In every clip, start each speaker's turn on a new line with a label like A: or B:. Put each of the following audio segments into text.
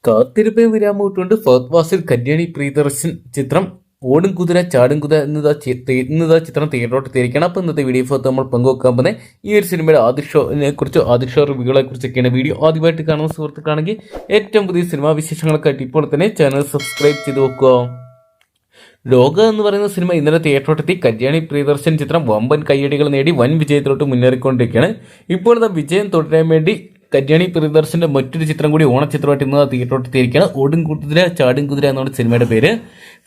A: കാത്തിരിപ്പ് വിരാമമിട്ടുകൊണ്ട് ഫഹദ് ഫാസിൽ കല്യാണി പ്രിയദർശൻ ചിത്രം ഓടും കുതിര ചാടും കുതിര എന്നതാ ചിത്രം തിയേറ്ററോട്ട് തിരിക്കണം. അപ്പോൾ ഇന്നത്തെ വീഡിയോ ഭാഗത്ത് നമ്മൾ പങ്കുവെക്കാൻ പോകുന്നത് ഈ ഒരു സിനിമയുടെ ആദ്യ ഷോ റിവ്യൂകളെ കുറിച്ചൊക്കെയാണ്. വീഡിയോ ആദ്യമായിട്ട് കാണുന്ന സുഹൃത്തുക്കാണെങ്കിൽ ഏറ്റവും പുതിയ സിനിമാ വിശേഷങ്ങളൊക്കെ ഇപ്പോൾ തന്നെ ചാനൽ സബ്സ്ക്രൈബ് ചെയ്ത് വെക്കുക. ലോക എന്ന് പറയുന്ന സിനിമ ഇന്നലെ തിയേറ്ററോട്ടെത്തി. കല്യാണി പ്രിയദർശൻ ചിത്രം വമ്പൻ കയ്യടികൾ നേടി വൻ വിജയത്തിലോട്ട് മുന്നേറിക്കൊണ്ടിരിക്കുകയാണ്. ഇപ്പോൾ വിജയം തുടരാൻ വേണ്ടി കല്യാണി പ്രിയദർശന്റെ മറ്റൊരു ചിത്രം കൂടി ഓണച്ചിത്രമായിട്ട് ഇന്ന് തിയേറ്ററോട്ടെത്തിയിരിക്കുകയാണ്. ഓടും കുതിര ചാടും കുതിര എന്നാണ് സിനിമയുടെ പേര്.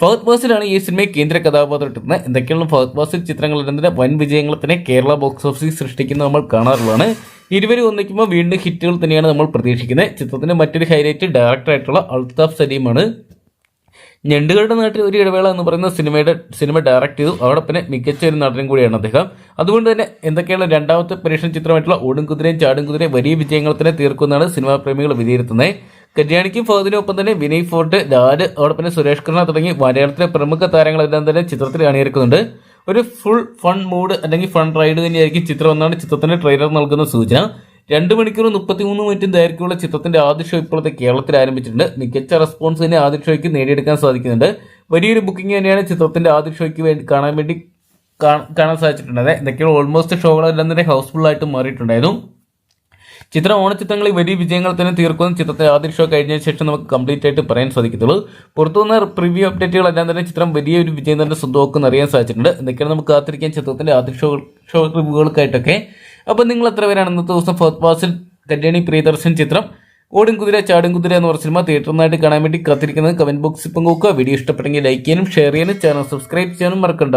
A: ഫഹദ് ഫാസിലാണ് ഈ സിനിമയെ കേന്ദ്ര കഥാപാത്രം ഇട്ടുന്നത്. എന്തൊക്കെയാണ് ഫഹദ് ഫാസിൽ ചിത്രങ്ങൾ ഇടുന്നതിന് വൻ വിജയങ്ങൾ തന്നെ കേരള ബോക്സ് ഓഫീസിൽ സൃഷ്ടിക്കുന്നത് നമ്മൾ കാണാറുള്ളതാണ്. ഇരുവരും ഒന്നിക്കുമ്പോൾ വീണ്ടും ഹിറ്റുകൾ തന്നെയാണ് നമ്മൾ പ്രതീക്ഷിക്കുന്നത്. ചിത്രത്തിന്റെ മറ്റൊരു ഹൈലൈറ്റ് ഡയറക്ടറായിട്ടുള്ള അൽതാഫ് സലീമാണ്. ഞണ്ടുകളുടെ നാട്ടിൽ ഒരു ഇടവേള എന്ന് പറയുന്ന സിനിമ ഡയറക്ട് ചെയ്തു. അവിടെ പിന്നെ മികച്ച ഒരു നടനും കൂടിയാണ് അദ്ദേഹം. അതുകൊണ്ട് തന്നെ എന്തൊക്കെയാണ് രണ്ടാമത്തെ പരീക്ഷണ ചിത്രമായിട്ടുള്ള ഓടും കുതിരയും ചാടും കുതിരയും വലിയ വിജയങ്ങൾ തന്നെ തീർക്കുന്നതാണ് സിനിമാ പ്രേമികൾ വിലയിരുത്തുന്നത്. കല്യാണിക്കും ഫഹദിനും ഒപ്പം തന്നെ വിനയ് ഫോർട്ട്, ലാല്, അവിടെ പിന്നെ സുരേഷ് കൃഷ്ണ തുടങ്ങി മലയാളത്തിലെ പ്രമുഖ താരങ്ങളെല്ലാം തന്നെ ചിത്രത്തിൽ അണിയിറക്കുന്നുണ്ട്. ഒരു ഫുൾ ഫൺ മൂഡ് അല്ലെങ്കിൽ ഫൺ റൈഡ് തന്നെയായിരിക്കും ചിത്രം എന്നാണ് ചിത്രത്തിന്റെ ട്രെയിലർ നൽകുന്ന സൂചന. 2 മണിക്കൂർ 33 മിനിറ്റ് ദൈർഘ്യമുള്ള ചിത്രത്തിന്റെ ആദ്യ ഷോ ഇപ്പോഴത്തെ കേരളത്തിൽ ആരംഭിച്ചിട്ടുണ്ട്. മികച്ച റെസ്പോൺസ് തന്നെ ആദ്യ ഷോയ്ക്ക് നേടിയെടുക്കാൻ സാധിക്കുന്നുണ്ട്. വലിയൊരു ബുക്കിംഗ് തന്നെയാണ് ചിത്രത്തിന്റെ ആദ്യ ഷോയ്ക്ക് കാണാൻ സാധിച്ചിട്ടുണ്ടായത്. എന്തൊക്കെയാണ് ഓൾമോസ്റ്റ് ഷോകളെല്ലാം തന്നെ ഹൗസ്ഫുൾ ആയിട്ട് മാറിയിട്ടുണ്ടായിരുന്നു. ചിത്രം ഓണച്ചിത്രങ്ങളിൽ വലിയ വിജയങ്ങൾ തന്നെ തീർക്കുന്ന ചിത്രത്തെ ആദ്യ ഷോ കഴിഞ്ഞ ശേഷം നമുക്ക് കംപ്ലീറ്റ് ആയിട്ട് പറയാൻ സാധിക്കത്തുള്ളൂ. പുറത്തുനിന്ന പ്രിവ്യൂ അപ്ഡേറ്റുകളെല്ലാം തന്നെ ചിത്രം വലിയൊരു വിജയം തന്നെ സ്വന്തമാക്കുമെന്ന് അറിയാൻ സാധിച്ചിട്ടുണ്ട്. എന്തൊക്കെയാണ് നമുക്ക് കാത്തിരിക്കാൻ ചിത്രത്തിന്റെ ആദ്യ ഷോ റിവ്യൂകൾക്കായിട്ടൊക്കെ. അപ്പം നിങ്ങൾ എത്ര പേരാണ് ഇന്നത്തെ ദിവസം ഫഹദ് ഫാസിൽ കല്യാണി പ്രിയദർശൻ ചിത്രം ഓടും കുതിര ചാടും കുതിര എന്ന് പറഞ്ഞ സിനിമ തിയേറ്ററിനായിട്ട് കാണാൻ വേണ്ടി കാത്തിരിക്കുന്നത് കമന്റ് ബോക്സിൽ പങ്കുവെക്കുക. വീഡിയോ ഇഷ്ടപ്പെട്ടെങ്കിൽ ലൈക്ക് ചെയ്യാനും ഷെയർ ചെയ്യാനും ചാനൽ സബ്സ്ക്രൈബ് ചെയ്യാനും മറക്കണ്ട.